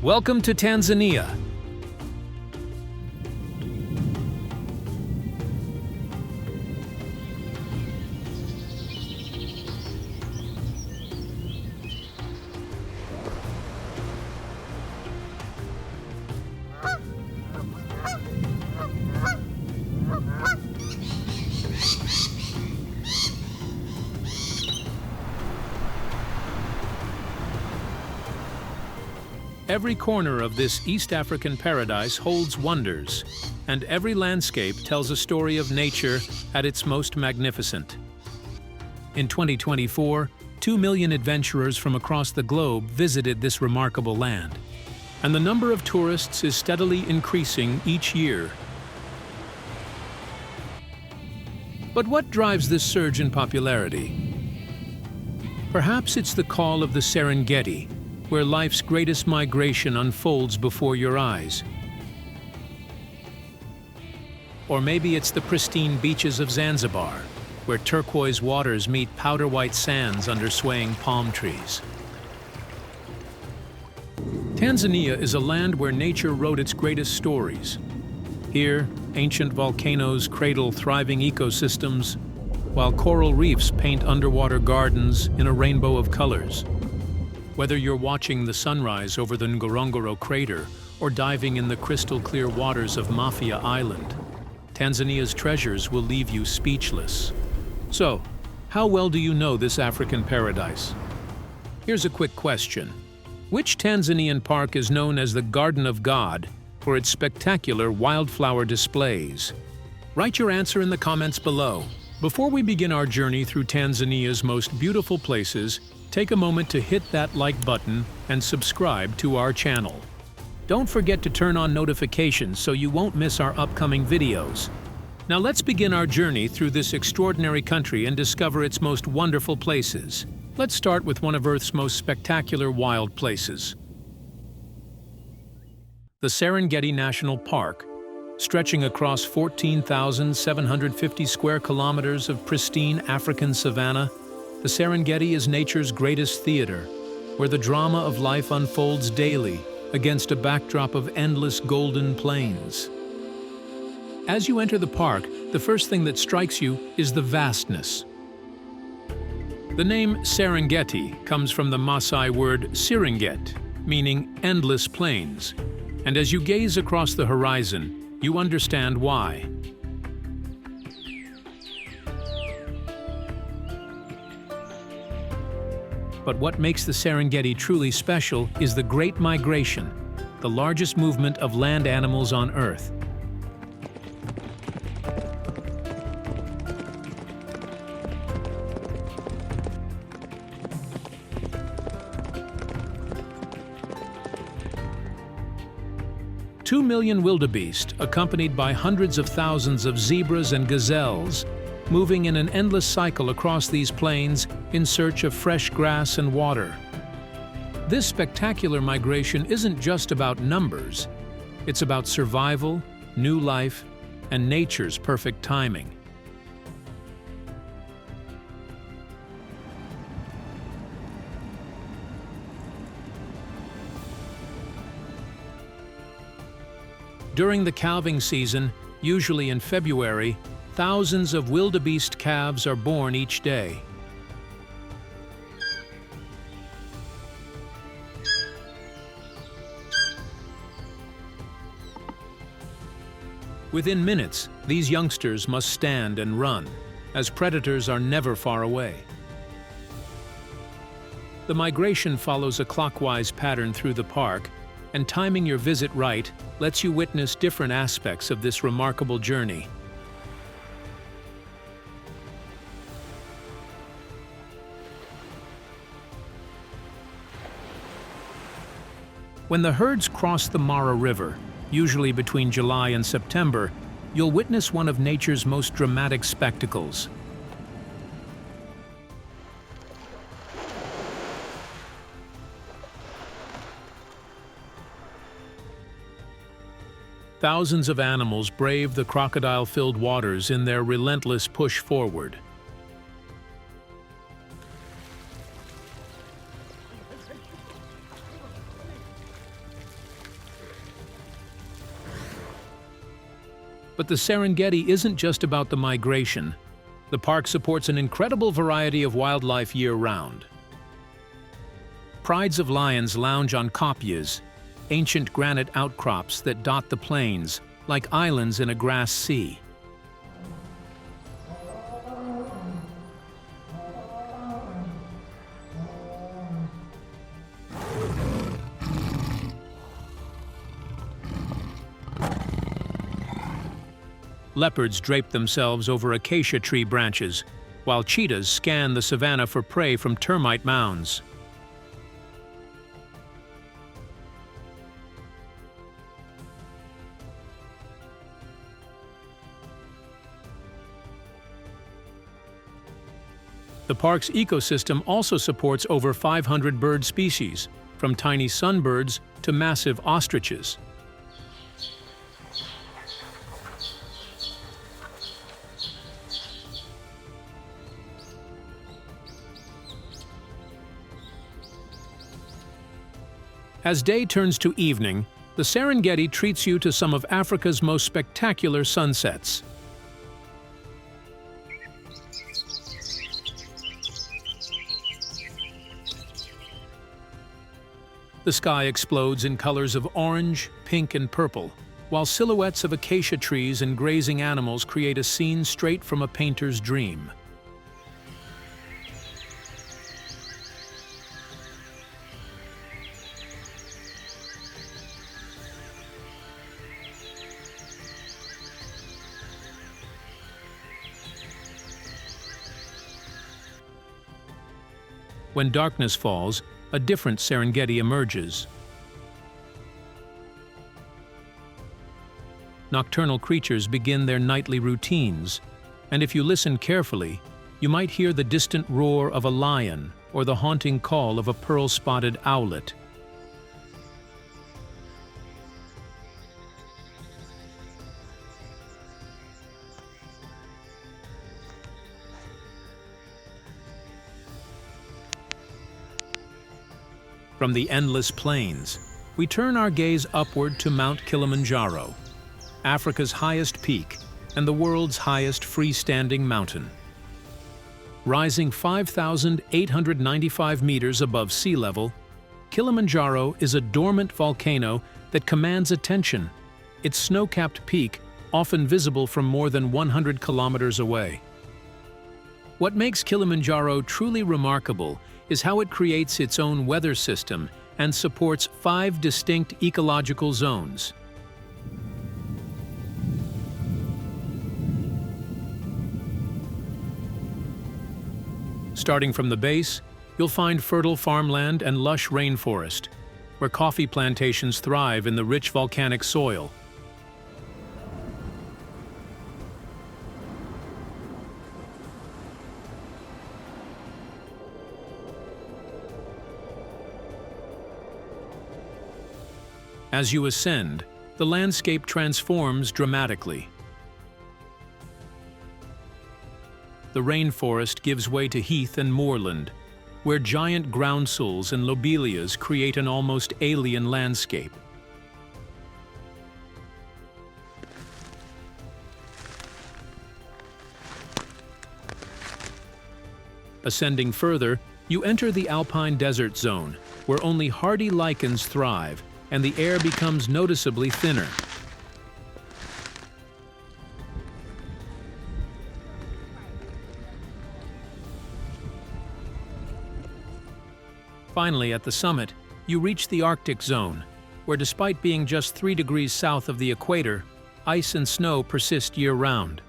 Welcome to Tanzania. Every corner of this East African paradise holds wonders, and every landscape tells a story of nature at its most magnificent. In 2024, 2 million adventurers from across the globe visited this remarkable land, and the number of tourists is steadily increasing each year. But what drives this surge in popularity? Perhaps it's the call of the Serengeti, where life's greatest migration unfolds before your eyes. Or maybe it's the pristine beaches of Zanzibar, where turquoise waters meet powder-white sands under swaying palm trees. Tanzania is a land where nature wrote its greatest stories. Here, ancient volcanoes cradle thriving ecosystems, while coral reefs paint underwater gardens in a rainbow of colors. Whether you're watching the sunrise over the Ngorongoro Crater or diving in the crystal-clear waters of Mafia Island, Tanzania's treasures will leave you speechless. So, how well do you know this African paradise? Here's a quick question. Which Tanzanian park is known as the Garden of God for its spectacular wildflower displays? Write your answer in the comments below. Before we begin our journey through Tanzania's most beautiful places, take a moment to hit that like button and subscribe to our channel. Don't forget to turn on notifications so you won't miss our upcoming videos. Now let's begin our journey through this extraordinary country and discover its most wonderful places. Let's start with one of Earth's most spectacular wild places. The Serengeti National Park, stretching across 14,750 square kilometers of pristine African savanna, the Serengeti is nature's greatest theater, where the drama of life unfolds daily against a backdrop of endless golden plains. As you enter the park, the first thing that strikes you is the vastness. The name Serengeti comes from the Maasai word Seringet, meaning endless plains, and as you gaze across the horizon, you understand why. But what makes the Serengeti truly special is the Great Migration, the largest movement of land animals on Earth. Two million wildebeest, accompanied by hundreds of thousands of zebras and gazelles, moving in an endless cycle across these plains in search of fresh grass and water. This spectacular migration isn't just about numbers. It's about survival, new life, and nature's perfect timing. During the calving season, usually in February, thousands of wildebeest calves are born each day. Within minutes, these youngsters must stand and run, as predators are never far away. The migration follows a clockwise pattern through the park, and timing your visit right lets you witness different aspects of this remarkable journey. When the herds cross the Mara River, usually between July and September, you'll witness one of nature's most dramatic spectacles. Thousands of animals brave the crocodile-filled waters in their relentless push forward. But the Serengeti isn't just about the migration. The park supports an incredible variety of wildlife year-round. Prides of lions lounge on kopjes, ancient granite outcrops that dot the plains like islands in a grass sea. Leopards drape themselves over acacia tree branches, while cheetahs scan the savanna for prey from termite mounds. The park's ecosystem also supports over 500 bird species, from tiny sunbirds to massive ostriches. As day turns to evening, the Serengeti treats you to some of Africa's most spectacular sunsets. The sky explodes in colors of orange, pink, and purple, while silhouettes of acacia trees and grazing animals create a scene straight from a painter's dream. When darkness falls, a different Serengeti emerges. Nocturnal creatures begin their nightly routines, and if you listen carefully, you might hear the distant roar of a lion or the haunting call of a pearl-spotted owlet. From the endless plains, we turn our gaze upward to Mount Kilimanjaro, Africa's highest peak and the world's highest freestanding mountain. Rising 5,895 meters above sea level, Kilimandjaro is a dormant volcano that commands attention, its snow-capped peak often visible from more than 100 kilometers away. What makes Kilimandjaro truly remarkable is how it creates its own weather system and supports 5 distinct ecological zones. Starting from the base, you'll find fertile farmland and lush rainforest, where coffee plantations thrive in the rich volcanic soil. As you ascend, the landscape transforms dramatically. The rainforest gives way to heath and moorland, where giant groundsels and lobelias create an almost alien landscape. Ascending further, you enter the alpine desert zone, where only hardy lichens thrive, and the air becomes noticeably thinner. Finally, at the summit, you reach the Arctic zone, where despite being just 3 degrees south of the equator, ice and snow persist year-round.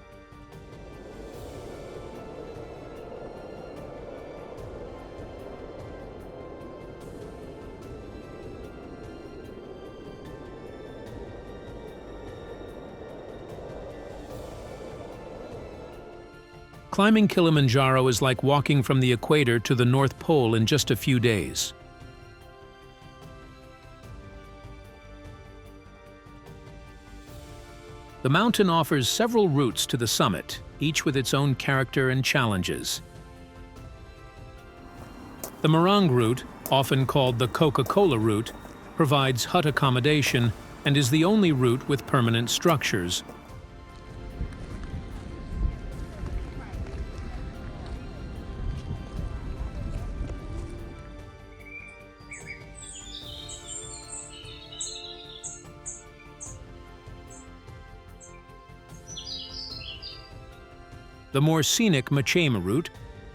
Climbing Kilimandjaro is like walking from the equator to the North Pole in just a few days. The mountain offers several routes to the summit, each with its own character and challenges. The Meringue route, often called the Coca-Cola route, provides hut accommodation and is the only route with permanent structures. The more scenic Machema route,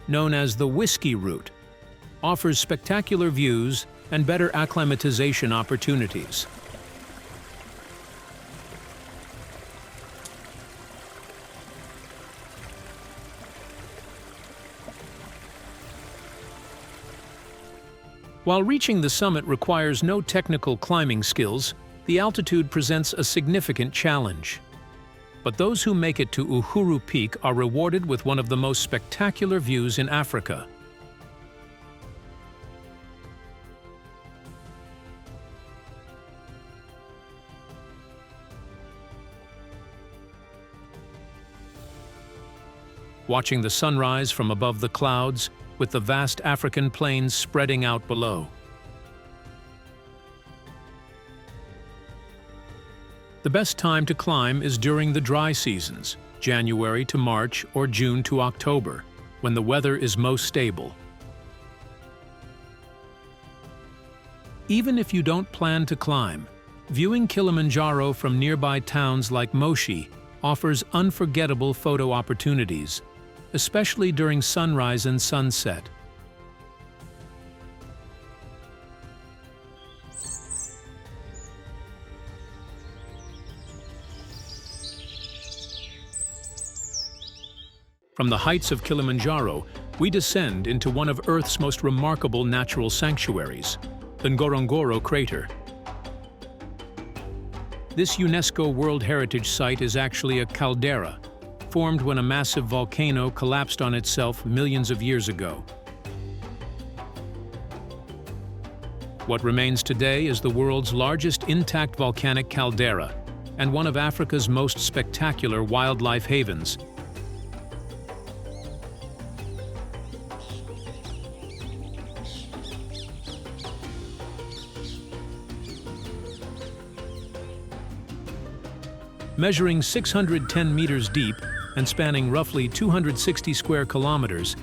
known as the Whiskey Route, offers spectacular views and better acclimatization opportunities. While reaching the summit requires no technical climbing skills, the altitude presents a significant challenge. But those who make it to Uhuru Peak are rewarded with one of the most spectacular views in Africa. Watching the sunrise from above the clouds, with the vast African plains spreading out below. The best time to climb is during the dry seasons, January to March or June to October, when the weather is most stable. Even if you don't plan to climb, viewing Kilimandjaro from nearby towns like Moshi offers unforgettable photo opportunities, especially during sunrise and sunset. From the heights of Kilimanjaro, we descend into one of Earth's most remarkable natural sanctuaries, the Ngorongoro Crater. This UNESCO World Heritage Site is actually a caldera, formed when a massive volcano collapsed on itself millions of years ago. What remains today is the world's largest intact volcanic caldera and one of Africa's most spectacular wildlife havens. Measuring 610 meters deep and spanning roughly 260 square kilometers,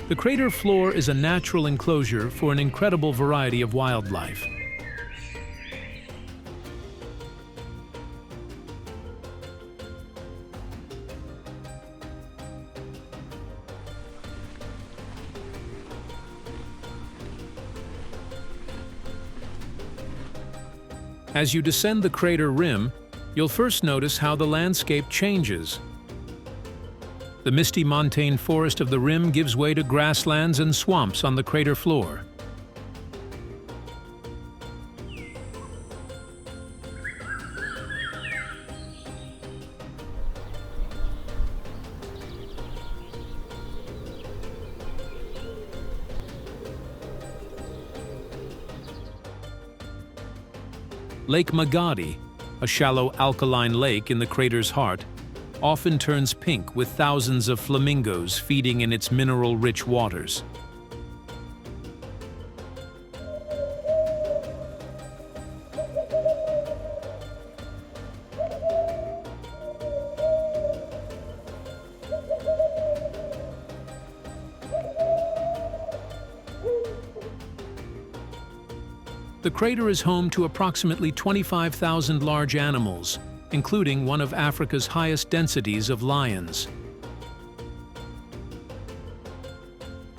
the crater floor is a natural enclosure for an incredible variety of wildlife. As you descend the crater rim, you'll first notice how the landscape changes. The misty montane forest of the rim gives way to grasslands and swamps on the crater floor. Lake Magadi, a shallow alkaline lake in the crater's heart, often turns pink with thousands of flamingos feeding in its mineral-rich waters. The crater is home to approximately 25,000 large animals, including one of Africa's highest densities of lions.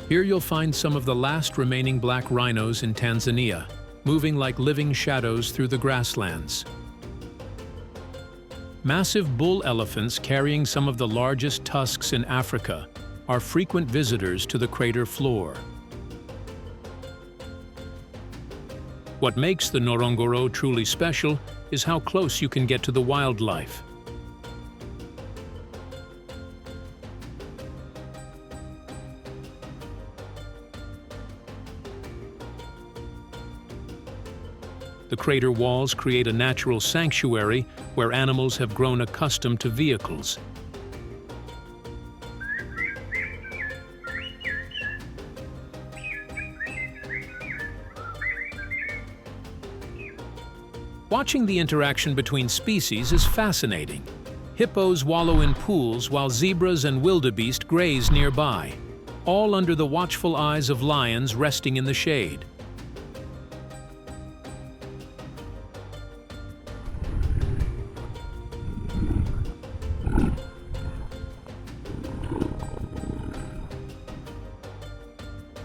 Here you'll find some of the last remaining black rhinos in Tanzania, moving like living shadows through the grasslands. Massive bull elephants carrying some of the largest tusks in Africa are frequent visitors to the crater floor. What makes the Ngorongoro truly special is how close you can get to the wildlife. The crater walls create a natural sanctuary where animals have grown accustomed to vehicles. Watching the interaction between species is fascinating. Hippos wallow in pools while zebras and wildebeest graze nearby, all under the watchful eyes of lions resting in the shade.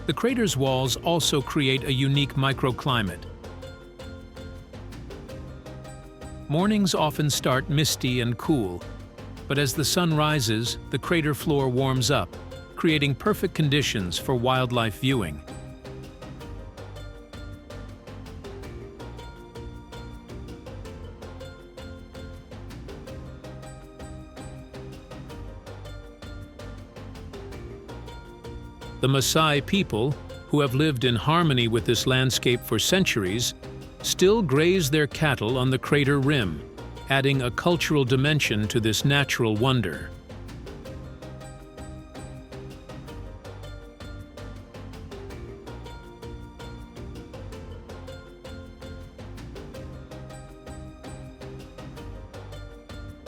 The crater's walls also create a unique microclimate. Mornings often start misty and cool, but as the sun rises, the crater floor warms up, creating perfect conditions for wildlife viewing. The Maasai people, who have lived in harmony with this landscape for centuries, still graze their cattle on the crater rim, adding a cultural dimension to this natural wonder.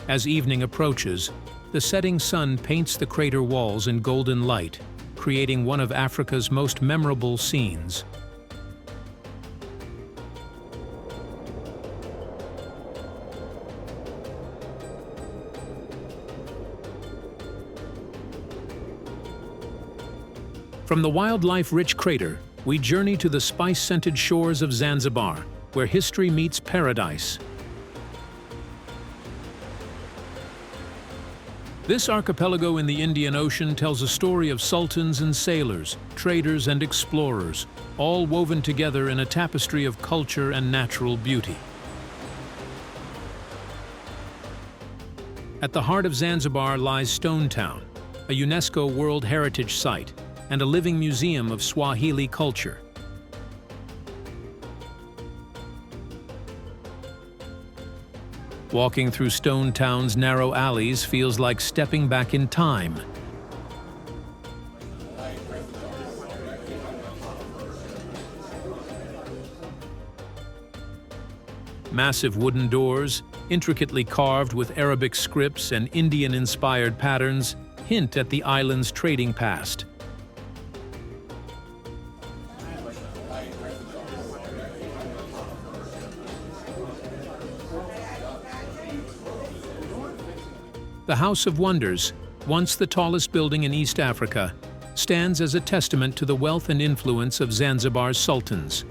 As evening approaches, the setting sun paints the crater walls in golden light, creating one of Africa's most memorable scenes. From the wildlife-rich crater, we journey to the spice-scented shores of Zanzibar, where history meets paradise. This archipelago in the Indian Ocean tells a story of sultans and sailors, traders and explorers, all woven together in a tapestry of culture and natural beauty. At the heart of Zanzibar lies Stone Town, a UNESCO World Heritage Site and a living museum of Swahili culture. Walking through Stone Town's narrow alleys feels like stepping back in time. Massive wooden doors, intricately carved with Arabic scripts and Indian-inspired patterns, hint at the island's trading past. The House of Wonders, once the tallest building in East Africa, stands as a testament to the wealth and influence of Zanzibar's sultans.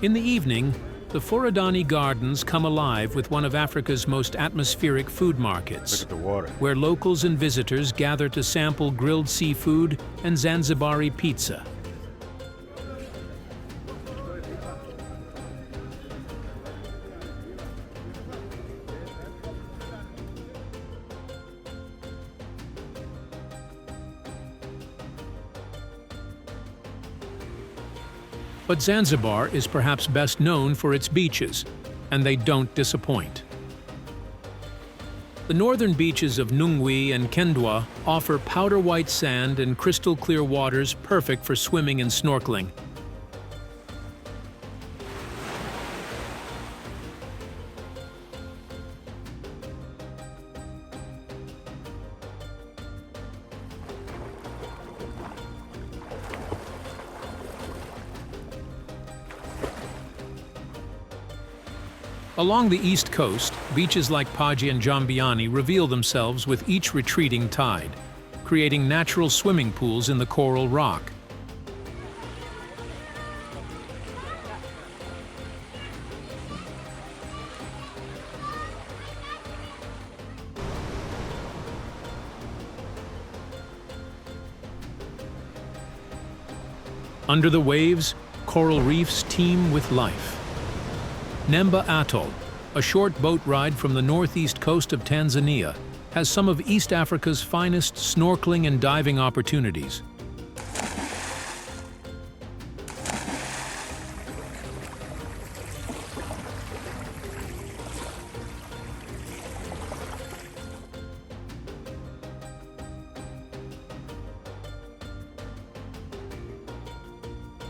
In the evening, the Forodani Gardens come alive with one of Africa's most atmospheric food markets, where locals and visitors gather to sample grilled seafood and Zanzibari pizza. But Zanzibar is perhaps best known for its beaches, and they don't disappoint. The northern beaches of Nungwi and Kendwa offer powder-white sand and crystal-clear waters perfect for swimming and snorkeling. Along the east coast, beaches like Paji and Jambiani reveal themselves with each retreating tide, creating natural swimming pools in the coral rock. Under the waves, coral reefs teem with life. Nemba Atoll, a short boat ride from the northeast coast of Tanzania, has some of East Africa's finest snorkeling and diving opportunities.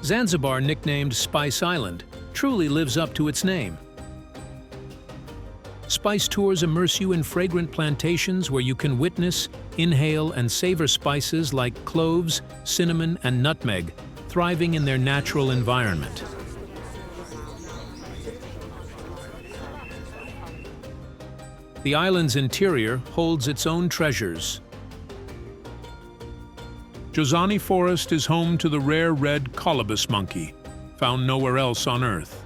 Zanzibar, nicknamed Spice Island, truly lives up to its name. Spice tours immerse you in fragrant plantations where you can witness, inhale, and savor spices like cloves, cinnamon, and nutmeg, thriving in their natural environment. The island's interior holds its own treasures. Jozani Forest is home to the rare red colobus monkey, found nowhere else on Earth.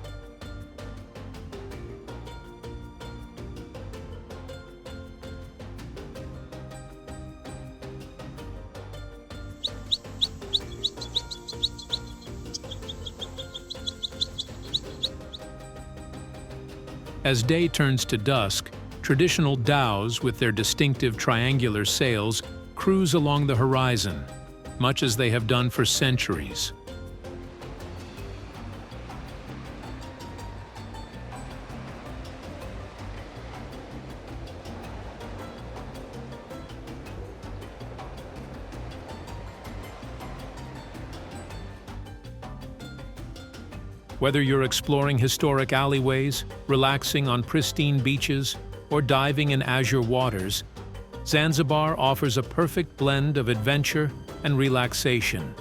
As day turns to dusk, traditional dhows with their distinctive triangular sails cruise along the horizon, much as they have done for centuries. Whether you're exploring historic alleyways, relaxing on pristine beaches, or diving in azure waters, Zanzibar offers a perfect blend of adventure and relaxation.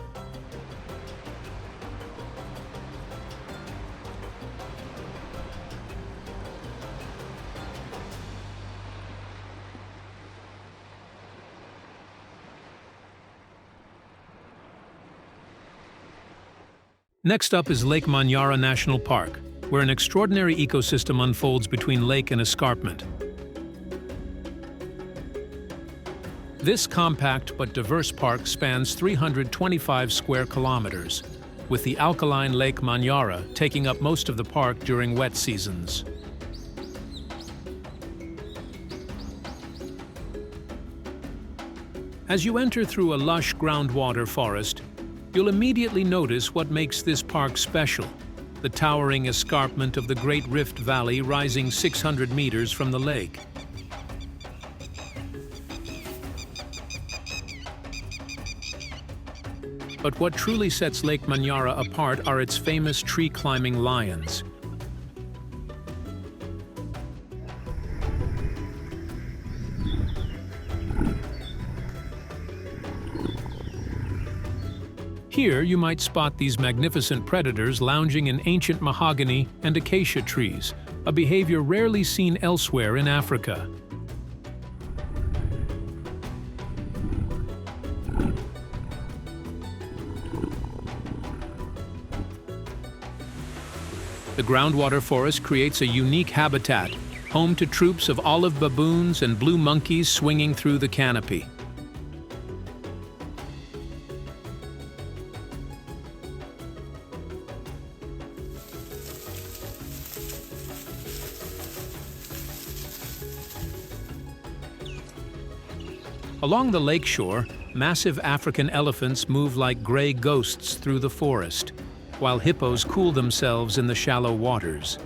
Next up is Lake Manyara National Park, where an extraordinary ecosystem unfolds between lake and escarpment. This compact but diverse park spans 325 square kilometers, with the alkaline Lake Manyara taking up most of the park during wet seasons. As you enter through a lush groundwater forest, you'll immediately notice what makes this park special: the towering escarpment of the Great Rift Valley rising 600 meters from the lake. But what truly sets Lake Manyara apart are its famous tree-climbing lions. Here, you might spot these magnificent predators lounging in ancient mahogany and acacia trees, a behavior rarely seen elsewhere in Africa. The groundwater forest creates a unique habitat, home to troops of olive baboons and blue monkeys swinging through the canopy. Along the lakeshore, massive African elephants move like gray ghosts through the forest, while hippos cool themselves in the shallow waters.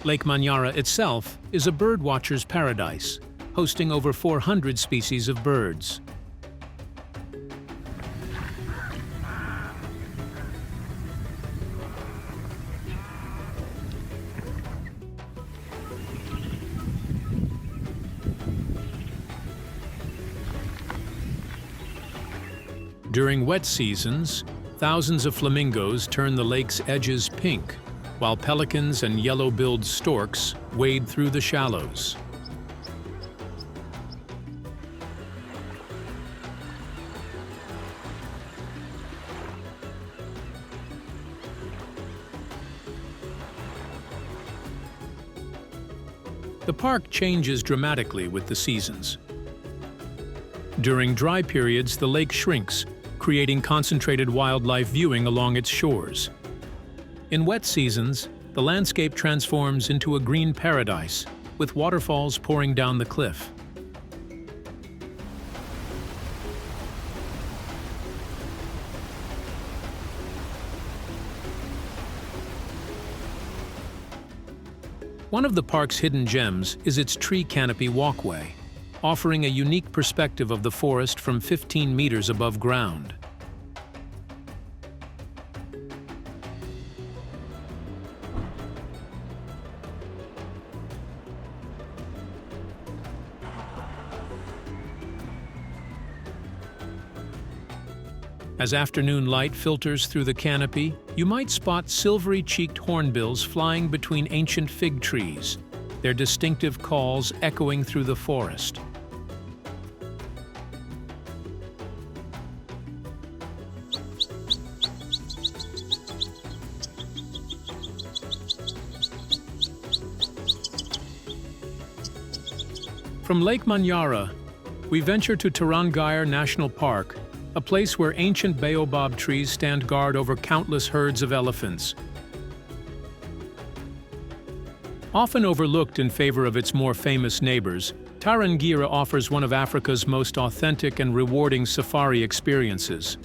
Lake Manyara itself is a birdwatcher's paradise, hosting over 400 species of birds. During wet seasons, thousands of flamingos turn the lake's edges pink, while pelicans and yellow-billed storks wade through the shallows. The park changes dramatically with the seasons. During dry periods, the lake shrinks, creating concentrated wildlife viewing along its shores. In wet seasons, the landscape transforms into a green paradise, with waterfalls pouring down the cliff. One of the park's hidden gems is its tree canopy walkway, offering a unique perspective of the forest from 15 meters above ground. As afternoon light filters through the canopy, you might spot silvery-cheeked hornbills flying between ancient fig trees, their distinctive calls echoing through the forest. From Lake Manyara, we venture to Tarangire National Park, a place where ancient baobab trees stand guard over countless herds of elephants. Often overlooked in favor of its more famous neighbors, Tarangire offers one of Africa's most authentic and rewarding safari experiences.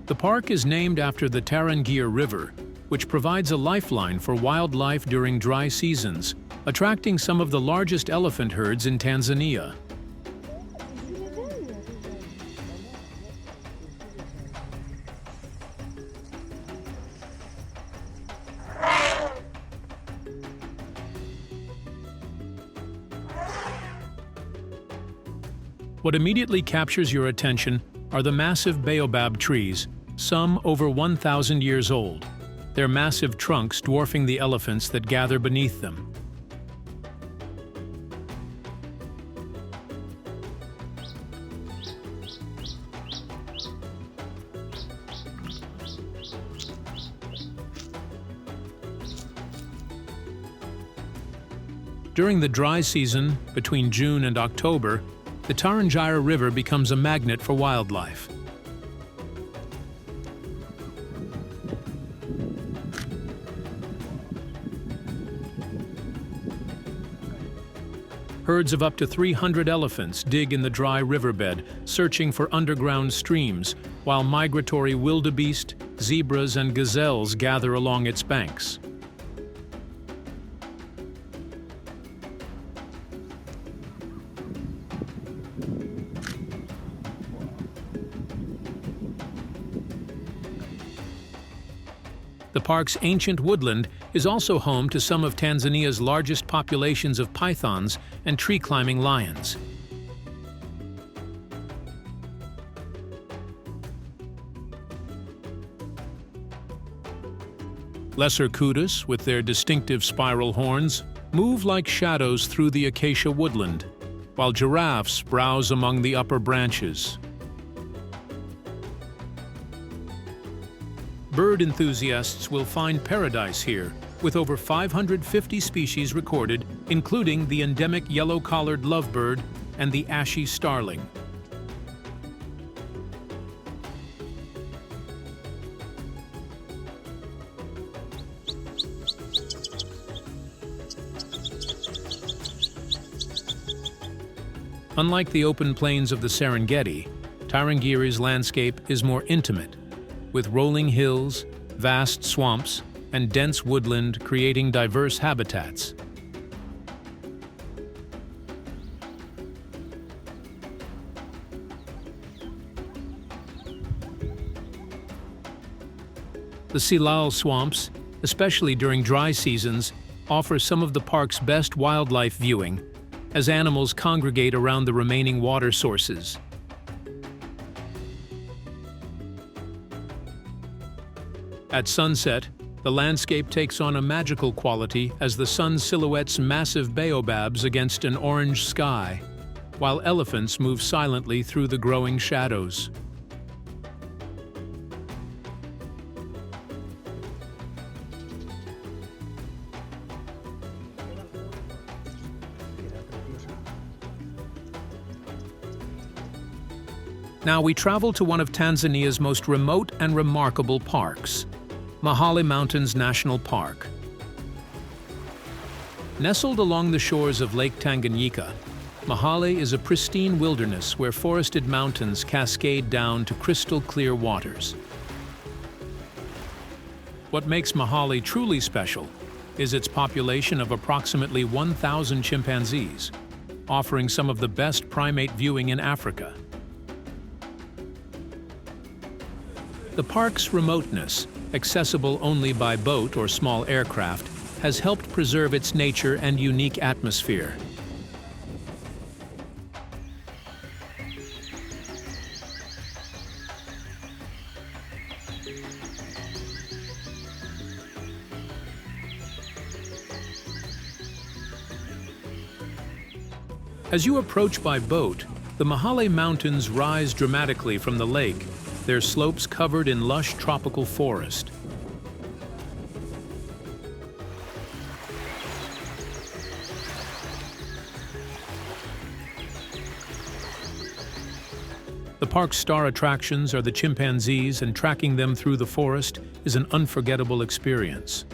The park is named after the Tarangire River, which provides a lifeline for wildlife during dry seasons, attracting some of the largest elephant herds in Tanzania. What immediately captures your attention are the massive baobab trees, some over 1,000 years old, their massive trunks dwarfing the elephants that gather beneath them. During the dry season, between June and October, the Tarangire River becomes a magnet for wildlife. Herds of up to 300 elephants dig in the dry riverbed, searching for underground streams, while migratory wildebeest, zebras, and gazelles gather along its banks. The park's ancient woodland is also home to some of Tanzania's largest populations of pythons and tree-climbing lions. Lesser kudu, with their distinctive spiral horns, move like shadows through the acacia woodland, while giraffes browse among the upper branches. Bird enthusiasts will find paradise here, with over 550 species recorded, including the endemic yellow-collared lovebird and the ashy starling. Unlike the open plains of the Serengeti, Tarangire's landscape is more intimate, with rolling hills, vast swamps, and dense woodland creating diverse habitats. The Silal swamps, especially during dry seasons, offer some of the park's best wildlife viewing, as animals congregate around the remaining water sources. At sunset, the landscape takes on a magical quality as the sun silhouettes massive baobabs against an orange sky, while elephants move silently through the growing shadows. Now we travel to one of Tanzania's most remote and remarkable parks, Mahale Mountains National Park. Nestled along the shores of Lake Tanganyika, Mahale is a pristine wilderness where forested mountains cascade down to crystal-clear waters. What makes Mahale truly special is its population of approximately 1,000 chimpanzees, offering some of the best primate viewing in Africa. The park's remoteness, accessible only by boat or small aircraft, has helped preserve its nature and unique atmosphere. As you approach by boat, the Mahale Mountains rise dramatically from the lake, their slopes covered in lush tropical forest. The park's star attractions are the chimpanzees, and tracking them through the forest is an unforgettable experience.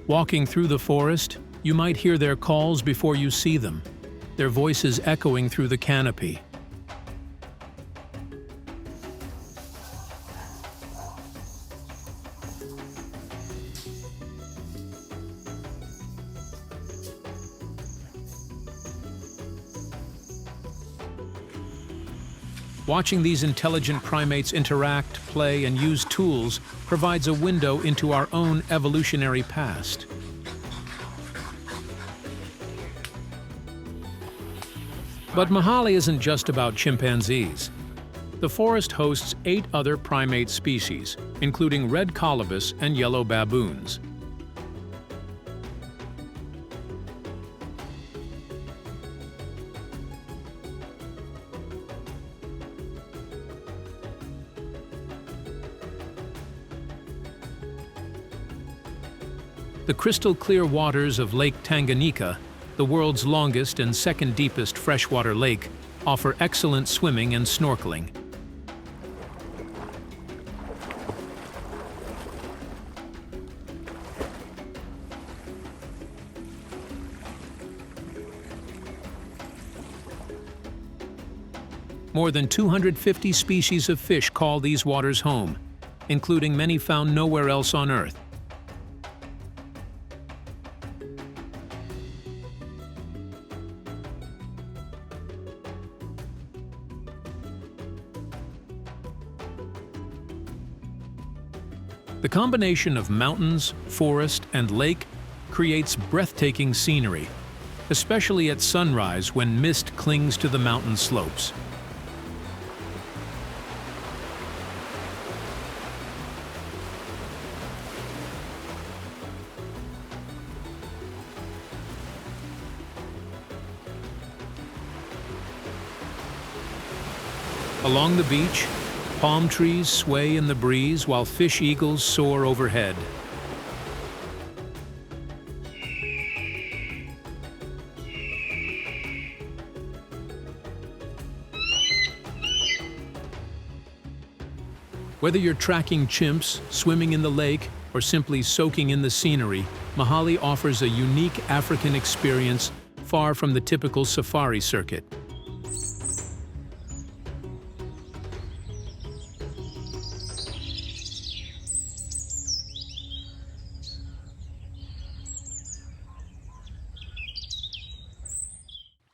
Walking through the forest, you might hear their calls before you see them, their voices echoing through the canopy. Watching these intelligent primates interact, play, and use tools provides a window into our own evolutionary past. But Mahale isn't just about chimpanzees. The forest hosts 8 other primate species, including red colobus and yellow baboons. The crystal-clear waters of Lake Tanganyika, the world's longest and second deepest freshwater lake, offer excellent swimming and snorkeling. More than 250 species of fish call these waters home, including many found nowhere else on Earth. The combination of mountains, forest, and lake creates breathtaking scenery, especially at sunrise when mist clings to the mountain slopes. Along the beach, palm trees sway in the breeze while fish eagles soar overhead. Whether you're tracking chimps, swimming in the lake, or simply soaking in the scenery, Mahale offers a unique African experience far from the typical safari circuit.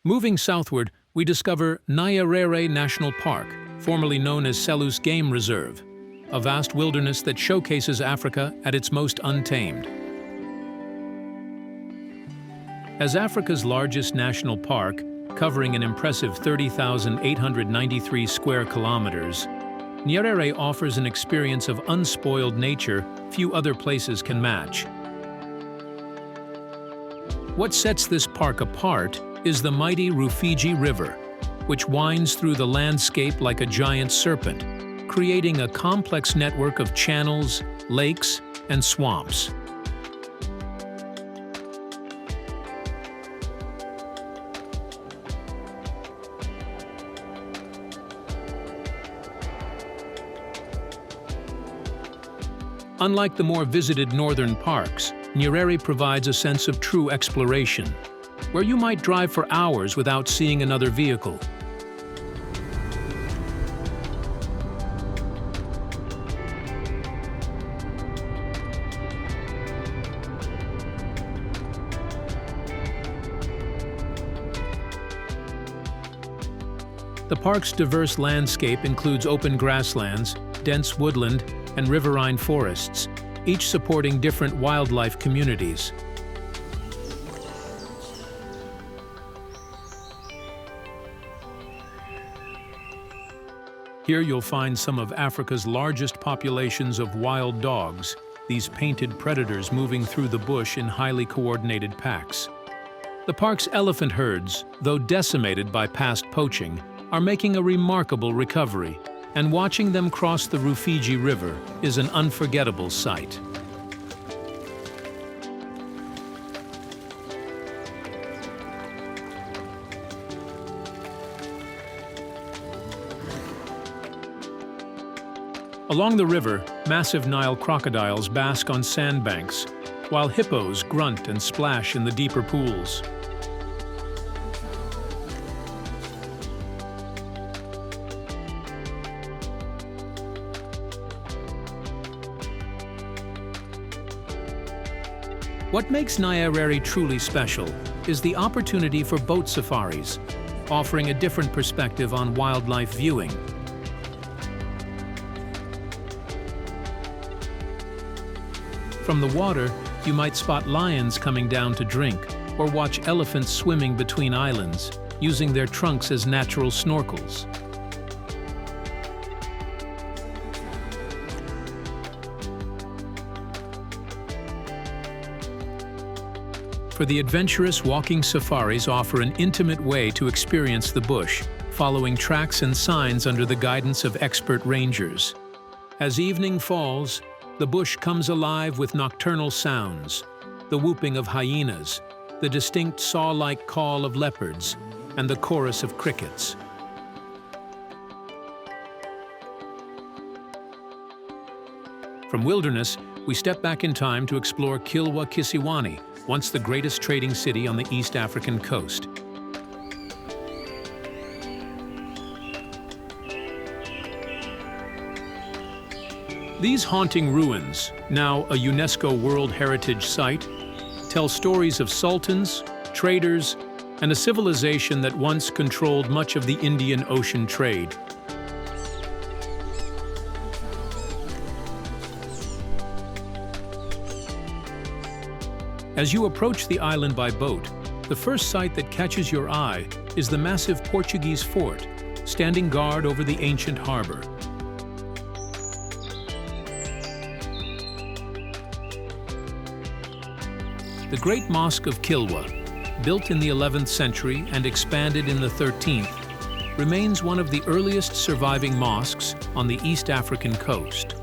Moving southward, we discover Nyerere National Park, formerly known as Selous Game Reserve, a vast wilderness that showcases Africa at its most untamed. As Africa's largest national park, covering an impressive 30,893 square kilometers, Nyerere offers an experience of unspoiled nature few other places can match. What sets this park apart is the mighty Rufiji River, which winds through the landscape like a giant serpent, creating a complex network of channels, lakes, and swamps. Unlike the more visited northern parks, Nyerere provides a sense of true exploration, where you might drive for hours without seeing another vehicle. The park's diverse landscape includes open grasslands, dense woodland, and riverine forests, each supporting different wildlife communities. Here you'll find some of Africa's largest populations of wild dogs, these painted predators moving through the bush in highly coordinated packs. The park's elephant herds, though decimated by past poaching, are making a remarkable recovery, and watching them cross the Rufiji River is an unforgettable sight. Along the river, massive Nile crocodiles bask on sandbanks, while hippos grunt and splash in the deeper pools. What makes Nyerere truly special is the opportunity for boat safaris, offering a different perspective on wildlife viewing. From the water, you might spot lions coming down to drink, or watch elephants swimming between islands, using their trunks as natural snorkels. For the adventurous, walking safaris offer an intimate way to experience the bush, following tracks and signs under the guidance of expert rangers. As evening falls, the bush comes alive with nocturnal sounds, the whooping of hyenas, the distinct saw-like call of leopards, and the chorus of crickets. From wilderness, we step back in time to explore Kilwa Kisiwani, once the greatest trading city on the East African coast. These haunting ruins, now a UNESCO World Heritage Site, tell stories of sultans, traders, and a civilization that once controlled much of the Indian Ocean trade. As you approach the island by boat, the first sight that catches your eye is the massive Portuguese fort, standing guard over the ancient harbor. The Great Mosque of Kilwa, built in the 11th century and expanded in the 13th, remains one of the earliest surviving mosques on the East African coast.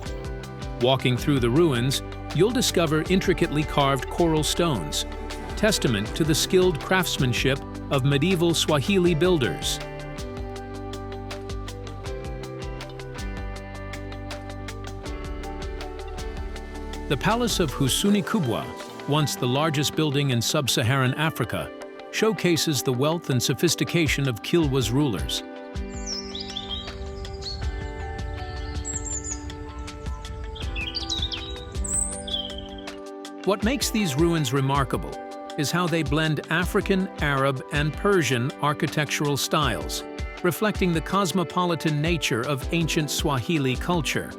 Walking through the ruins, you'll discover intricately carved coral stones, testament to the skilled craftsmanship of medieval Swahili builders. The Palace of Husuni Kubwa, once the largest building in sub-Saharan Africa, showcases the wealth and sophistication of Kilwa's rulers. What makes these ruins remarkable is how they blend African, Arab, and Persian architectural styles, reflecting the cosmopolitan nature of ancient Swahili culture.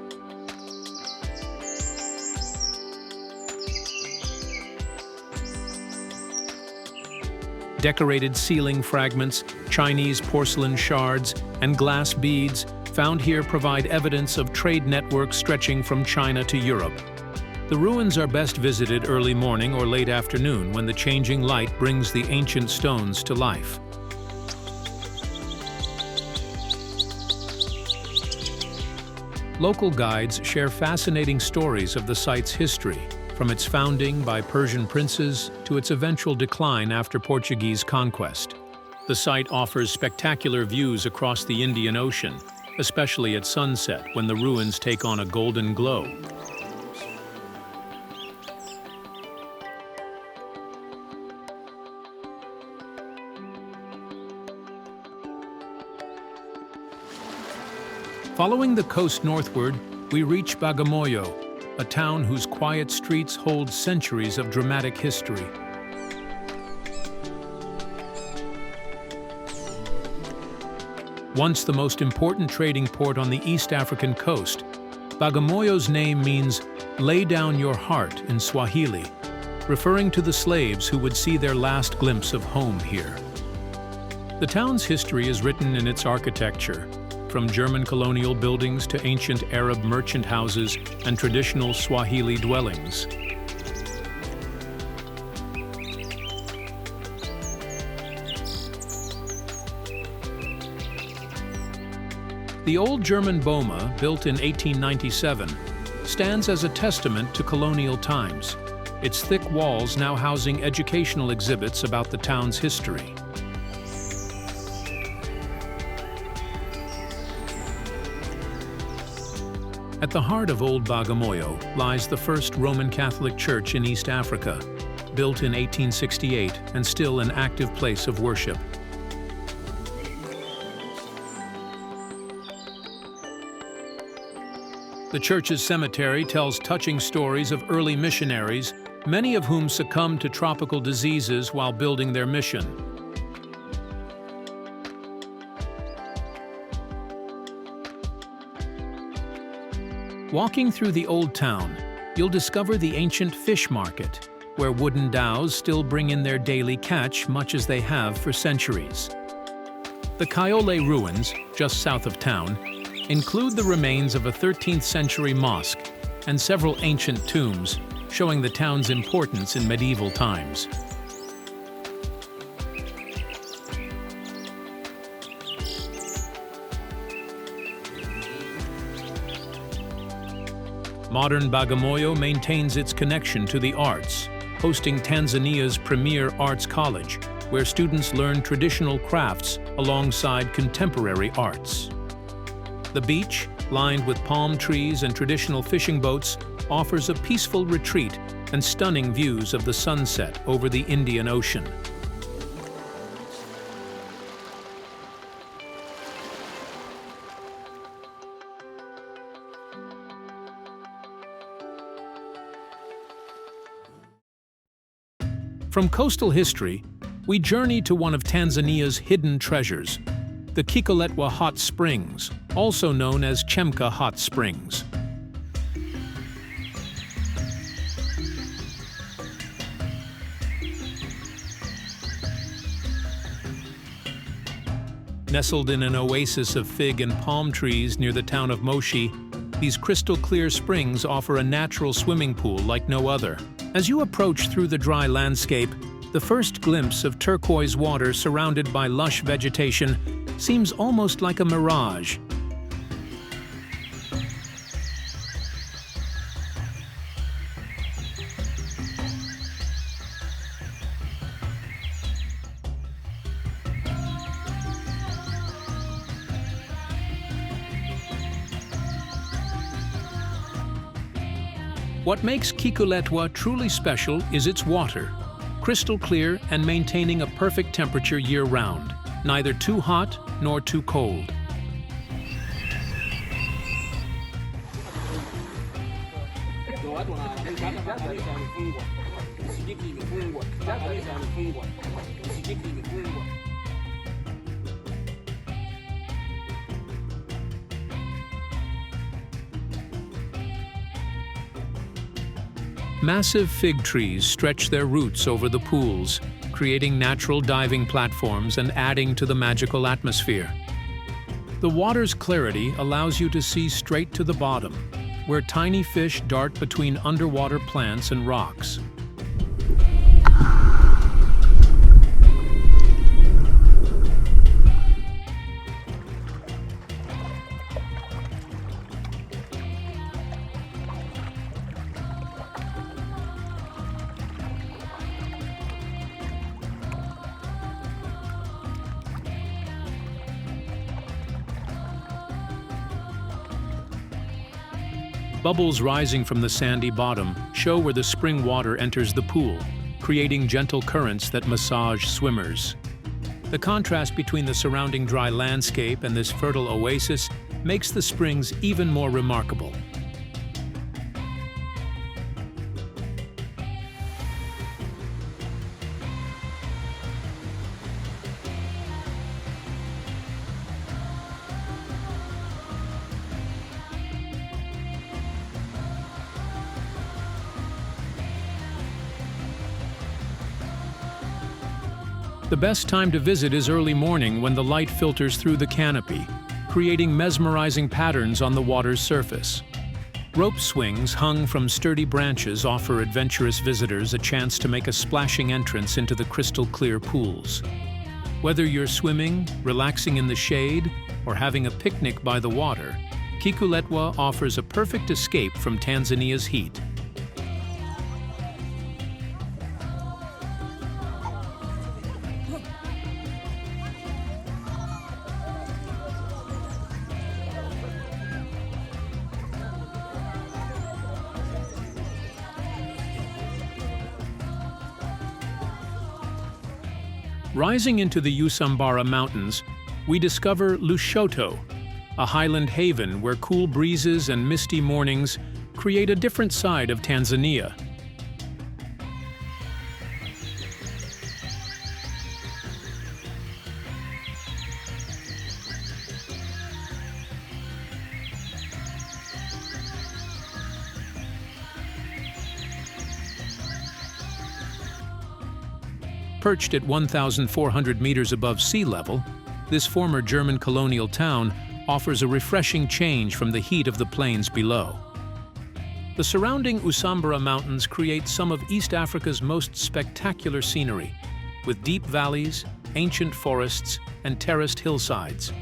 Decorated ceiling fragments, Chinese porcelain shards, and glass beads found here provide evidence of trade networks stretching from China to Europe. The ruins are best visited early morning or late afternoon when the changing light brings the ancient stones to life. Local guides share fascinating stories of the site's history, from its founding by Persian princes to its eventual decline after Portuguese conquest. The site offers spectacular views across the Indian Ocean, especially at sunset when the ruins take on a golden glow. Following the coast northward, we reach Bagamoyo, a town whose quiet streets hold centuries of dramatic history. Once the most important trading port on the East African coast, Bagamoyo's name means "lay down your heart" in Swahili, referring to the slaves who would see their last glimpse of home here. The town's history is written in its architecture, from German colonial buildings to ancient Arab merchant houses and traditional Swahili dwellings. The old German boma, built in 1897, stands as a testament to colonial times, its thick walls now housing educational exhibits about the town's history. At the heart of Old Bagamoyo lies the first Roman Catholic church in East Africa, built in 1868 and still an active place of worship. The church's cemetery tells touching stories of early missionaries, many of whom succumbed to tropical diseases while building their mission. Walking through the old town, you'll discover the ancient fish market, where wooden dhows still bring in their daily catch much as they have for centuries. The Kayole ruins, just south of town, include the remains of a 13th century mosque and several ancient tombs, showing the town's importance in medieval times. Modern Bagamoyo maintains its connection to the arts, hosting Tanzania's premier arts college, where students learn traditional crafts alongside contemporary arts. The beach, lined with palm trees and traditional fishing boats, offers a peaceful retreat and stunning views of the sunset over the Indian Ocean. From coastal history, we journey to one of Tanzania's hidden treasures, the Kikuletwa Hot Springs, also known as Chemka Hot Springs. Nestled in an oasis of fig and palm trees near the town of Moshi, these crystal-clear springs offer a natural swimming pool like no other. As you approach through the dry landscape, the first glimpse of turquoise water surrounded by lush vegetation seems almost like a mirage. What makes Kikuletwa truly special is its water, crystal clear and maintaining a perfect temperature year-round, neither too hot nor too cold. Massive fig trees stretch their roots over the pools, creating natural diving platforms and adding to the magical atmosphere. The water's clarity allows you to see straight to the bottom, where tiny fish dart between underwater plants and rocks. Bubbles rising from the sandy bottom show where the spring water enters the pool, creating gentle currents that massage swimmers. The contrast between the surrounding dry landscape and this fertile oasis makes the springs even more remarkable. The best time to visit is early morning when the light filters through the canopy, creating mesmerizing patterns on the water's surface. Rope swings hung from sturdy branches offer adventurous visitors a chance to make a splashing entrance into the crystal-clear pools. Whether you're swimming, relaxing in the shade, or having a picnic by the water, Kikuletwa offers a perfect escape from Tanzania's heat. Rising into the Usambara Mountains, we discover Lushoto, a highland haven where cool breezes and misty mornings create a different side of Tanzania. Perched at 1,400 meters above sea level, this former German colonial town offers a refreshing change from the heat of the plains below. The surrounding Usambara Mountains create some of East Africa's most spectacular scenery, with deep valleys, ancient forests, and terraced hillsides.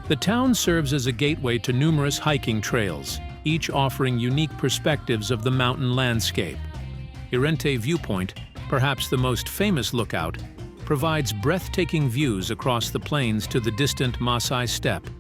The town serves as a gateway to numerous hiking trails, each offering unique perspectives of the mountain landscape. Irente Viewpoint, perhaps the most famous lookout, provides breathtaking views across the plains to the distant Maasai Steppe.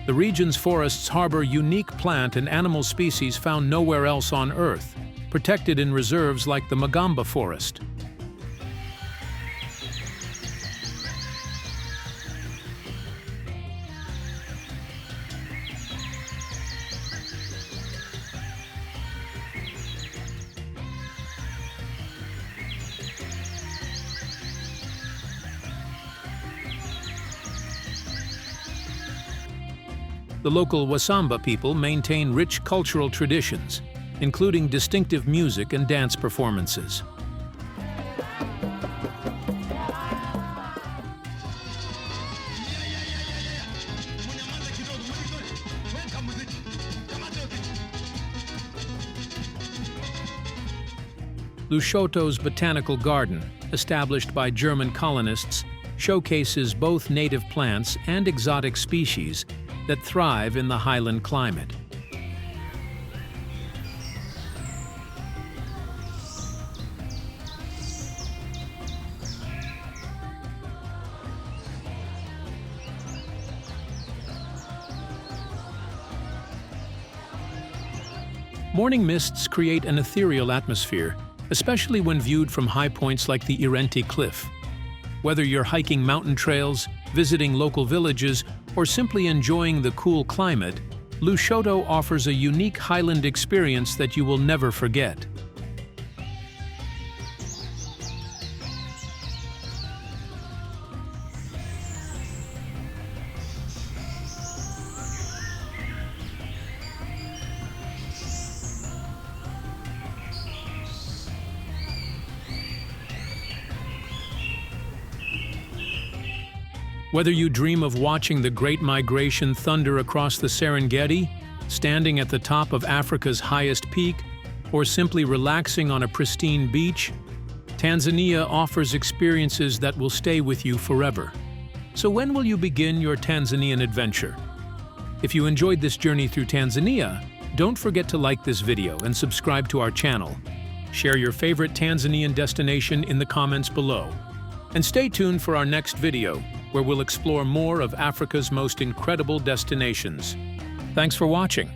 The region's forests harbor unique plant and animal species found nowhere else on Earth, protected in reserves like the Magamba Forest. The local Wasamba people maintain rich cultural traditions, including distinctive music and dance performances. Lushoto's botanical garden, established by German colonists, showcases both native plants and exotic species that thrive in the highland climate. Morning mists create an ethereal atmosphere, especially when viewed from high points like the Irente Cliff. Whether you're hiking mountain trails, visiting local villages, or simply enjoying the cool climate, Lushoto offers a unique highland experience that you will never forget. Whether you dream of watching the Great Migration thunder across the Serengeti, standing at the top of Africa's highest peak, or simply relaxing on a pristine beach, Tanzania offers experiences that will stay with you forever. So when will you begin your Tanzanian adventure? If you enjoyed this journey through Tanzania, don't forget to like this video and subscribe to our channel. Share your favorite Tanzanian destination in the comments below. And stay tuned for our next video, where we'll explore more of Africa's most incredible destinations. Thanks for watching.